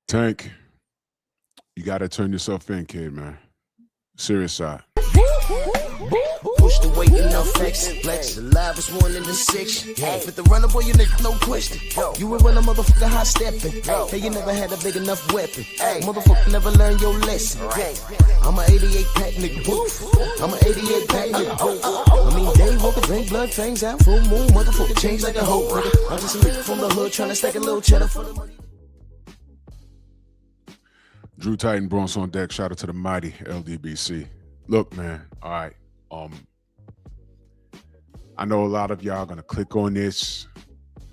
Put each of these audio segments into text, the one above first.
Tank, you gotta turn yourself in, kid, man. Serious side. Push the weight and no flex. Flex alive was one in the six. With the runner boy, you nigga, no question. You were run a motherfucker high stepping. Hey, you never had a big enough weapon. Motherfucker never learned your lesson. I'm a 88 pack nigga. I'm a 88 pack nigga. I mean, day walker, drink blood, fangs out, full moon, motherfucker change like a hoe, nigga. I'm just a nigga from the hood trying to stack a little cheddar for the money. Drew Titan, Bronx on deck. Shout out to the mighty LDBC. Look, man. All right. I know a lot of y'all gonna click on this,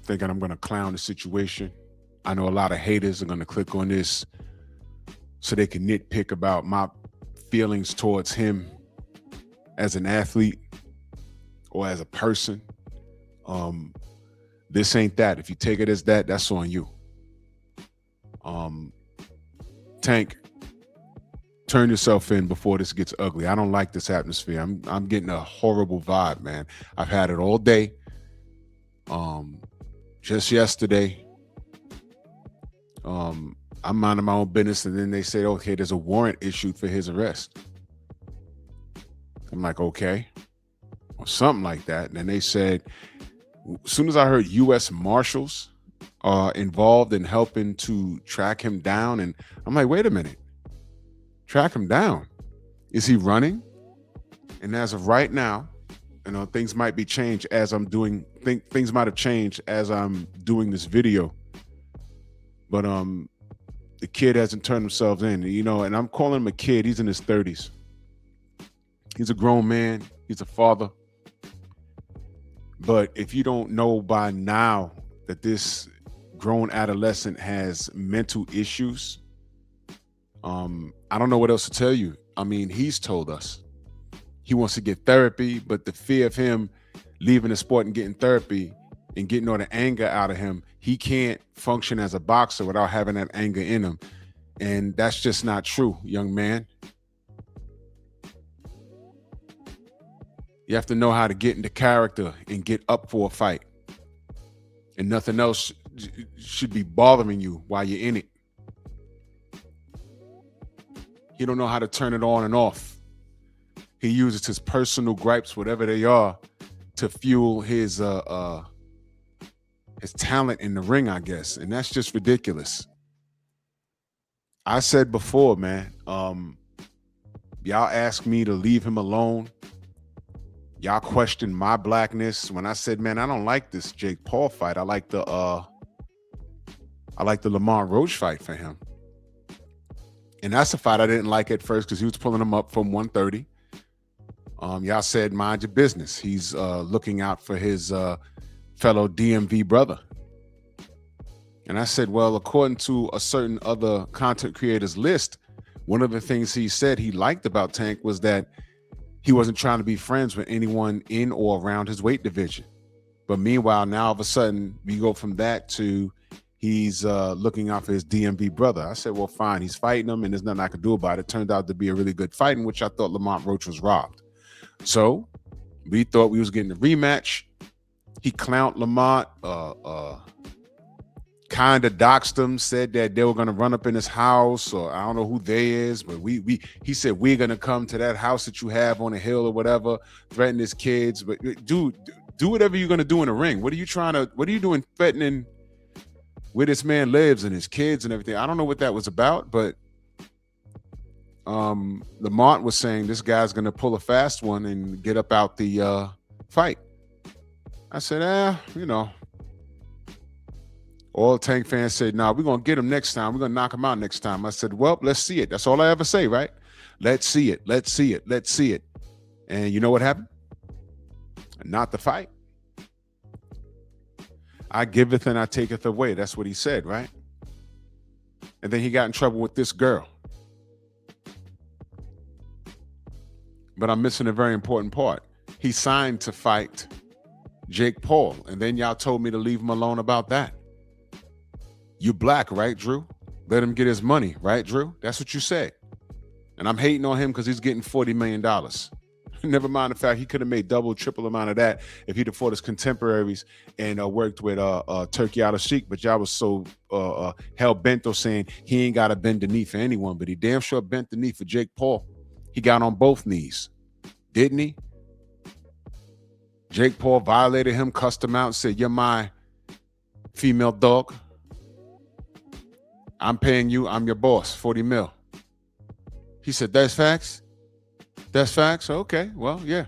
thinking I'm gonna clown the situation. I know a lot of haters are gonna click on this so they can nitpick about my feelings towards him as an athlete or as a person. This ain't that. If you take it as that, that's on you. Tank, turn yourself in before this gets ugly. I don't like this atmosphere. I'm getting a horrible vibe, man. I've had it all day. Just yesterday, I'm minding my own business, and then they say, okay, there's a warrant issued for his arrest. I'm like, okay, or something like that. And then they said, as soon as I heard U.S. Marshals are involved in helping to track him down, and I'm like, wait a minute. Track him down. Is he running? And as of right now, things might be changed as I'm doing. Things might have changed as I'm doing this video. But the kid hasn't turned himself in. And I'm calling him a kid. He's in his 30s. He's a grown man. He's a father. But if you don't know by now that this grown adolescent has mental issues, I don't know what else to tell you. I mean, he's told us he wants to get therapy, but the fear of him leaving the sport and getting therapy and getting all the anger out of him, he can't function as a boxer without having that anger in him. And that's just not true, young man. You have to know how to get into character and get up for a fight. And nothing else should be bothering you while you're in it. He don't know how to turn it on and off. He uses his personal gripes, whatever they are, to fuel his talent in the ring, I guess. And that's just ridiculous. I said before, man, y'all asked me to leave him alone. Y'all questioned my blackness when I said, man, I don't like this Jake Paul fight. I like the Lamont Roach fight for him. And that's a fight I didn't like at first because he was pulling him up from 130. Y'all said, mind your business. He's looking out for his fellow DMV brother. And I said, well, according to a certain other content creators list, one of the things he said he liked about Tank was that he wasn't trying to be friends with anyone in or around his weight division. But meanwhile, now all of a sudden, we go from that to he's looking out for his DMV brother. I said, well, fine. He's fighting him, and there's nothing I could do about it. Turned out to be a really good fight in which I thought Lamont Roach was robbed. So we thought we was getting a rematch. He clowned Lamont, kind of doxed him, said that they were going to run up in his house, or I don't know who they is, but he said, we're going to come to that house that you have on the hill or whatever, threaten his kids. But dude, do whatever you're going to do in the ring. What are you doing threatening where this man lives and his kids and everything? I don't know what that was about, but Lamont was saying this guy's going to pull a fast one and get up out the fight. I said, all Tank fans said, nah, we're going to get him next time. We're going to knock him out next time. I said, well, let's see it. That's all I ever say, right? Let's see it. Let's see it. Let's see it. And you know what happened? Not the fight. I giveth and I taketh away. That's what he said, right? And then he got in trouble with this girl. But I'm missing a very important part. He signed to fight Jake Paul. And then y'all told me to leave him alone about that. You black, right, Drew? Let him get his money, right, Drew? That's what you said. And I'm hating on him because he's getting $40 million. Never mind the fact he could have made double, triple amount of that if he'd have fought his contemporaries and worked with Turkey Al-Sheikh. But y'all was so hell bent on saying he ain't got to bend the knee for anyone, but he damn sure bent the knee for Jake Paul. He got on both knees, didn't he? Jake Paul violated him, cussed him out, and said, "You're my female dog. I'm paying you. I'm your boss. 40 mil." He said, "That's facts. That's facts." Okay, well, yeah.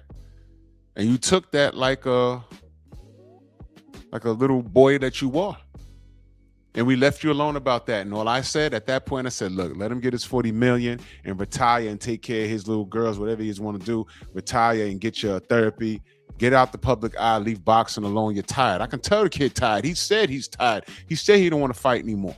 And you took that like a little boy that you were. And we left you alone about that. And all I said at that point, I said, look, let him get his 40 million and retire and take care of his little girls, whatever he want to do. Retire and get your therapy. Get out the public eye. Leave boxing alone. You're tired. I can tell the kid tired. He said he's tired. He said he don't want to fight anymore.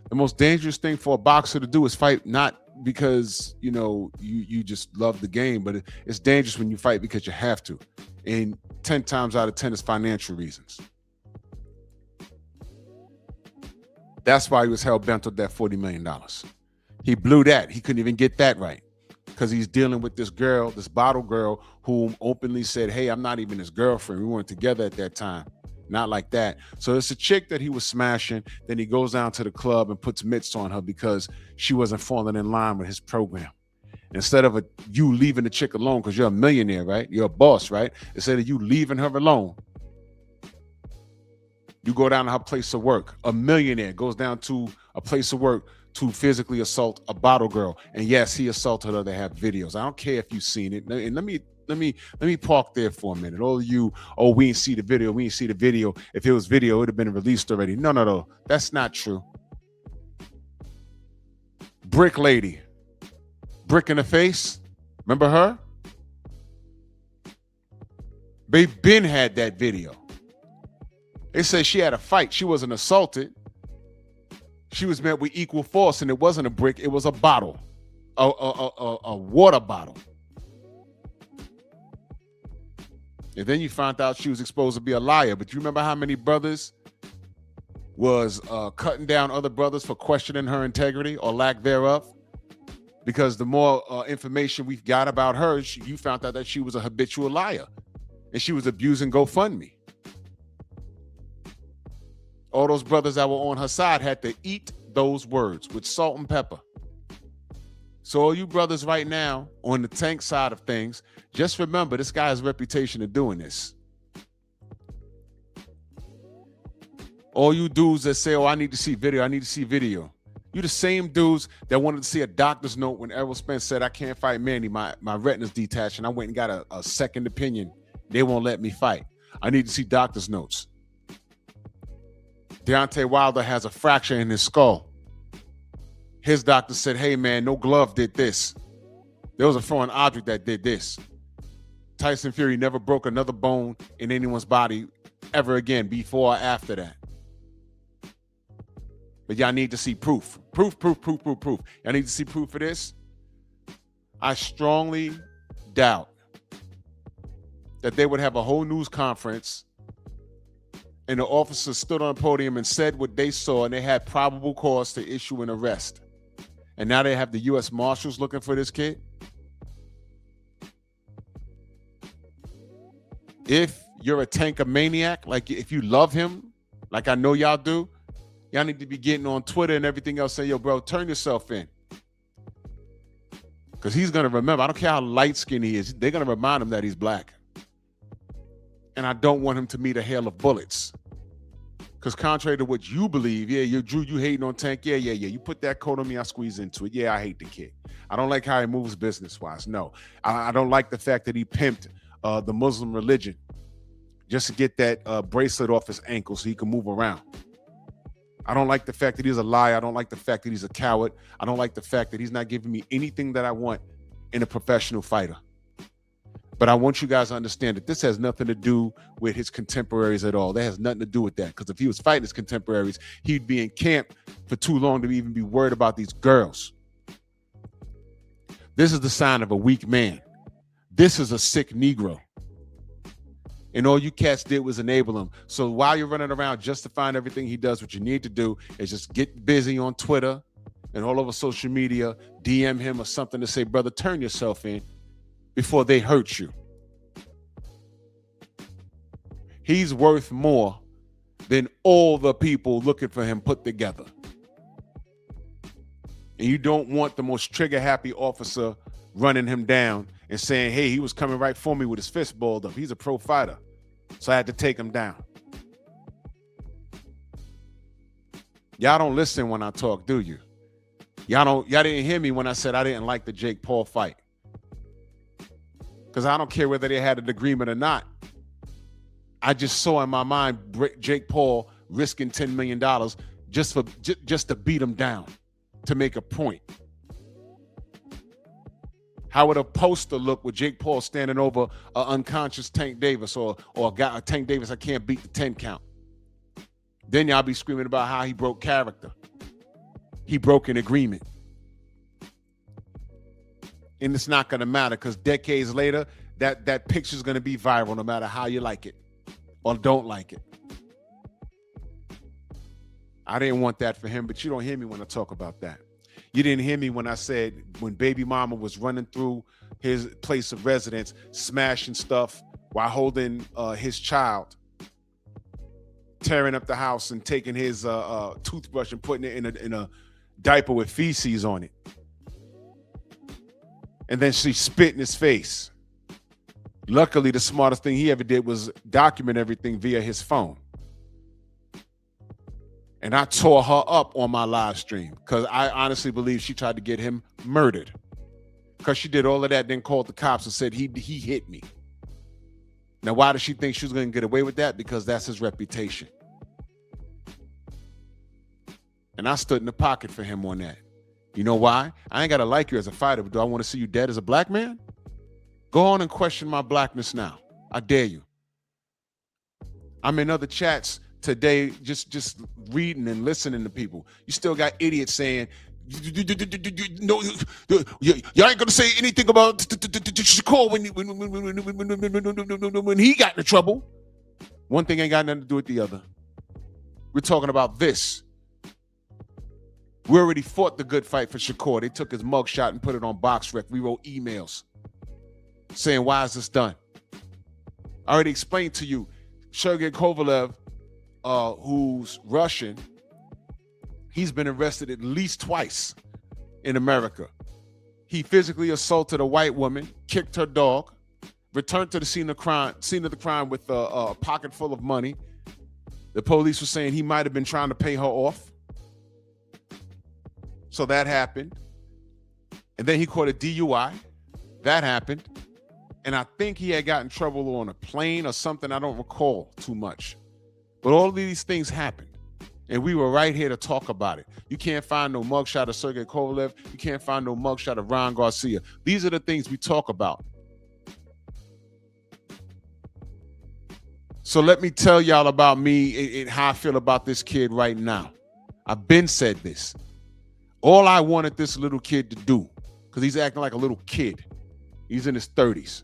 The most dangerous thing for a boxer to do is fight, not because you just love the game, but it's dangerous when you fight because you have to. And 10 times out of 10 is financial reasons. That's why he was hell bent on that $40 million. He blew that. He couldn't even get that right because he's dealing with this girl, this bottle girl, whom openly said, "Hey, I'm not even his girlfriend. We weren't together at that time." Not like that. So it's a chick that he was smashing. Then he goes down to the club and puts mitts on her because she wasn't falling in line with his program. Instead of you leaving the chick alone because you're a millionaire, right? You're a boss, right? Instead of you leaving her alone, you go down to her place of work. A millionaire goes down to a place of work to physically assault a bottle girl. And yes, he assaulted her. They have videos. I don't care if you've seen it. And let me park there for a minute. All of you, we didn't see the video. We didn't see the video. If it was video, it would have been released already. No. That's not true. Brick lady. Brick in the face. Remember her? They been had that video. They say she had a fight. She wasn't assaulted. She was met with equal force, and it wasn't a brick. It was a bottle, a water bottle. And then you found out she was exposed to be a liar. But you remember how many brothers was cutting down other brothers for questioning her integrity or lack thereof? Because the more information we've got about her, you found out that she was a habitual liar and she was abusing GoFundMe. All those brothers that were on her side had to eat those words with salt and pepper. So all you brothers right now on the Tank side of things, just remember this guy has a reputation of doing this. All you dudes that say, "Oh, I need to see video, I need to see video." You the same dudes that wanted to see a doctor's note when Errol Spence said, "I can't fight Manny, my retina's detached," and I went and got a second opinion. They won't let me fight. I need to see doctor's notes. Deontay Wilder has a fracture in his skull. His doctor said, "Hey man, no glove did this. There was a foreign object that did this." Tyson Fury never broke another bone in anyone's body ever again before or after that. But y'all need to see proof. Proof. Y'all need to see proof of this. I strongly doubt that they would have a whole news conference and the officers stood on a podium and said what they saw and they had probable cause to issue an arrest. And now they have the U.S. Marshals looking for this kid. If you're a Tanker maniac, like if you love him, like I know y'all do, y'all need to be getting on Twitter and everything else saying, "Yo, bro, turn yourself in." Because he's going to remember. I don't care how light-skinned he is. They're going to remind him that he's black. And I don't want him to meet a hail of bullets. Because contrary to what you believe, yeah, Drew, you hating on Tank. Yeah. You put that coat on me, I squeeze into it. Yeah, I hate the kid. I don't like how he moves business-wise. No. I don't like the fact that he pimped the Muslim religion just to get that bracelet off his ankle so he can move around. I don't like the fact that he's a liar. I don't like the fact that he's a coward. I don't like the fact that he's not giving me anything that I want in a professional fighter. But I want you guys to understand that this has nothing to do with his contemporaries at all. That has nothing to do with that. Because if he was fighting his contemporaries, he'd be in camp for too long to even be worried about these girls. This is the sign of a weak man. This is a sick Negro. And all you cats did was enable him. So while you're running around justifying everything he does, what you need to do is just get busy on Twitter and all over social media, DM him or something to say, "Brother, turn yourself in. before they hurt you. He's worth more than all the people looking for him put together. And you don't want the most trigger-happy officer running him down and saying, hey, he was coming right for me with his fist balled up. He's a pro fighter, so I had to take him down. Y'all don't listen when I talk, do you? Y'all didn't hear me when I said I didn't like the Jake Paul fight. Because I don't care whether they had an agreement or not. I just saw in my mind Jake Paul risking $10 million just to beat him down, to make a point. How would a poster look with Jake Paul standing over an unconscious Tank Davis or a Tank Davis I can't beat the 10 count? Then y'all be screaming about how he broke character. He broke an agreement. And it's not going to matter because decades later, that picture's going to be viral no matter how you like it or don't like it. I didn't want that for him, but you don't hear me when I talk about that. You didn't hear me when I said when baby mama was running through his place of residence, smashing stuff while holding his child, tearing up the house and taking his toothbrush and putting it in a diaper with feces on it. And then she spit in his face. Luckily, the smartest thing he ever did was document everything via his phone. And I tore her up on my live stream because I honestly believe she tried to get him murdered. Because she did all of that, then called the cops and said he hit me. Now, why does she think she was going to get away with that? Because that's his reputation. And I stood in the pocket for him on that. You know why? I ain't got to like you as a fighter, but do I want to see you dead as a black man? Go on and question my blackness now. I dare you. I'm in other chats today just reading and listening to people. You still got idiots saying, no, y'all ain't gonna say anything about Shakur when he got into trouble. One thing ain't got nothing to do with the other. We're talking about this. We already fought the good fight for Shakur. They took his mugshot and put it on BoxRec. We wrote emails saying, why is this done? I already explained to you, Sergey Kovalev, who's Russian, he's been arrested at least twice in America. He physically assaulted a white woman, kicked her dog, returned to the scene of the crime with a pocket full of money. The police were saying he might have been trying to pay her off. So that happened. And then he caught a DUI. That happened. And I think he had gotten in trouble on a plane or something. I don't recall too much. But all of these things happened. And we were right here to talk about it. You can't find no mugshot of Sergey Kovalev. You can't find no mugshot of Ryan Garcia. These are the things we talk about. So let me tell y'all about me and how I feel about this kid right now. I've been said this. All I wanted this little kid to do, because he's acting like a little kid. He's in his 30s.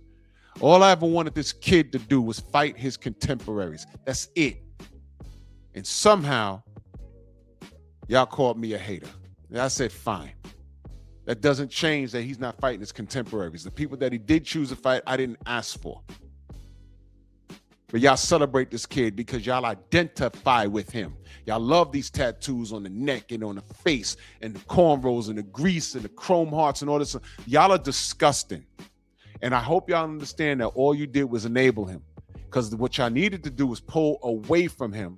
All I ever wanted this kid to do was fight his contemporaries. That's it. And somehow, y'all called me a hater. And I said, fine. That doesn't change that he's not fighting his contemporaries. The people that he did choose to fight, I didn't ask for. But y'all celebrate this kid because y'all identify with him. Y'all love these tattoos on the neck and on the face and the cornrows and the grease and the chrome hearts and all this. Y'all are disgusting. And I hope y'all understand that all you did was enable him, because what y'all needed to do was pull away from him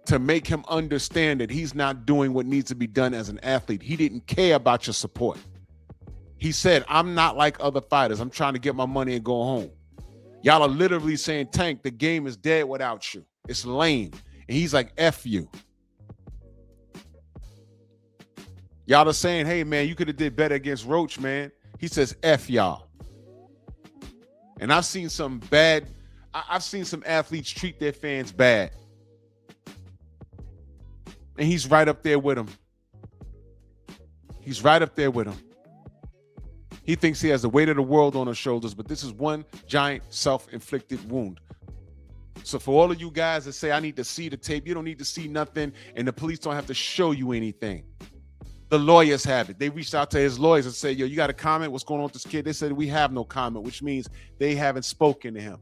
to make him understand that he's not doing what needs to be done as an athlete. He didn't care about your support. He said, I'm not like other fighters. I'm trying to get my money and go home. Y'all are literally saying, Tank, the game is dead without you. It's lame. And he's like, F you. Y'all are saying, hey, man, you could have did better against Roach, man. He says, F y'all. And I've seen some athletes treat their fans bad. And he's right up there with them. He's right up there with them. He thinks he has the weight of the world on his shoulders, but this is one giant self-inflicted wound. So for all of you guys that say, I need to see the tape, you don't need to see nothing, and the police don't have to show you anything. The lawyers have it. They reached out to his lawyers and said, yo, you got a comment? What's going on with this kid? They said, we have no comment, which means they haven't spoken to him.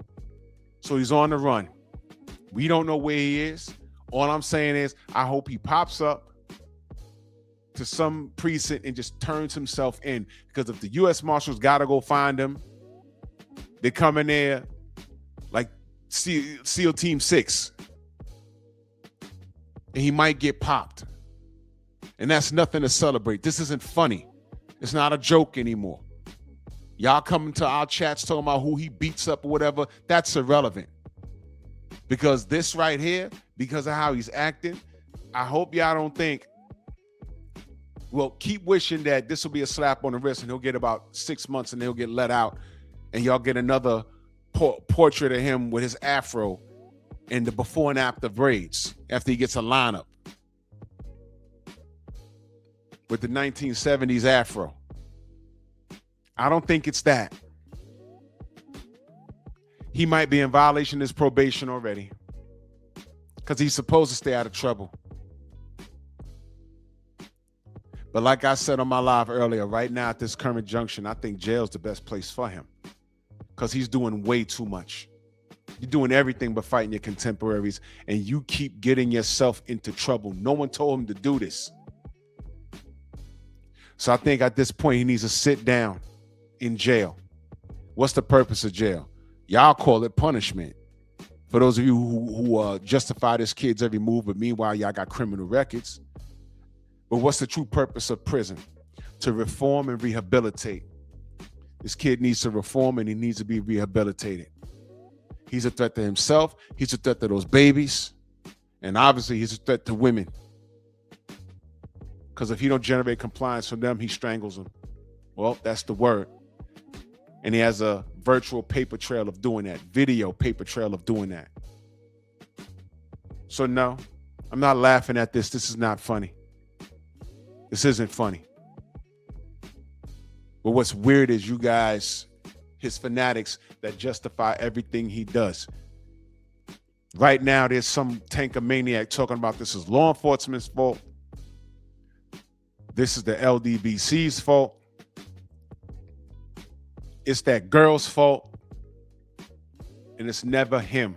So he's on the run. We don't know where he is. All I'm saying is I hope he pops up to some precinct and just turns himself in. Because if the U.S. Marshals got to go find him, they come in there like SEAL Team 6. And he might get popped. And that's nothing to celebrate. This isn't funny. It's not a joke anymore. Y'all coming to our chats talking about who he beats up or whatever, that's irrelevant. Because this right here, because of how he's acting, I hope y'all don't think, well, keep wishing that this will be a slap on the wrist and he'll get about 6 months and he'll get let out and y'all get another portrait of him with his afro and the before and after braids after he gets a lineup with the 1970s afro. I don't think it's that. He might be in violation of his probation already because he's supposed to stay out of trouble. But like I said on my live earlier, right now at this current junction, I think jail's the best place for him because he's doing way too much. You're doing everything but fighting your contemporaries, and you keep getting yourself into trouble. No one told him to do this. So I think at this point, he needs to sit down in jail. What's the purpose of jail? Y'all call it punishment. For those of you who justify this kid's every move, but meanwhile, y'all got criminal records. But what's the true purpose of prison? To reform and rehabilitate. This kid needs to reform and he needs to be rehabilitated. He's a threat to himself. He's a threat to those babies. And obviously, he's a threat to women. Because if he don't generate compliance from them, he strangles them. Well, that's the word. And he has a virtual paper trail of doing that, video paper trail of doing that. So no, I'm not laughing at this. This is not funny. This isn't funny. But what's weird is you guys, his fanatics that justify everything he does. Right now, there's some tanker maniac talking about this is law enforcement's fault. This is the LDBC's fault. It's that girl's fault. And it's never him.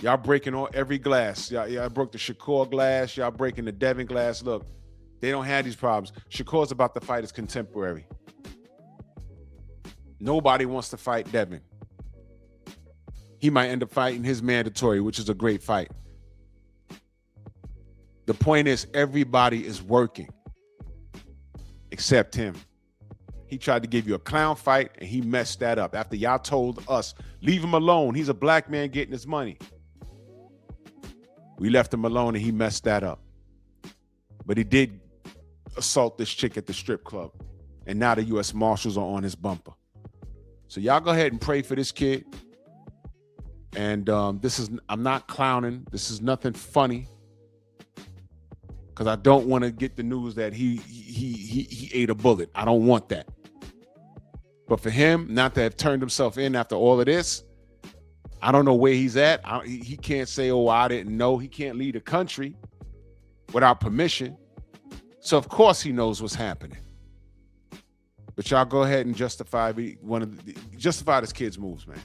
Y'all breaking every glass. Y'all broke the Shakur glass. Y'all breaking the Devin glass. Look, they don't have these problems. Shakur's about to fight his contemporary. Nobody wants to fight Devin. He might end up fighting his mandatory, which is a great fight. The point is, everybody is working except him. He tried to give you a clown fight and he messed that up after y'all told us, leave him alone. He's a black man getting his money. We left him alone and he messed that up. But he did assault this chick at the strip club. And now the U.S. Marshals are on his bumper. So y'all go ahead and pray for this kid. And I'm not clowning. This is nothing funny. Because I don't want to get the news that he ate a bullet. I don't want that. But for him not to have turned himself in after all of this, I don't know where he's at. He can't say, oh, I didn't know. He can't lead a country without permission. So of course he knows what's happening. But y'all go ahead and justify this kid's moves, man.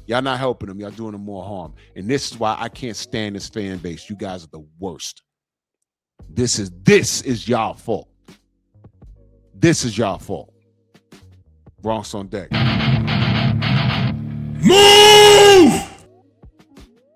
Y'all not helping him. Y'all doing him more harm. And this is why I can't stand this fan base. You guys are the worst. This is y'all fault. This is y'all fault. Bronx on deck.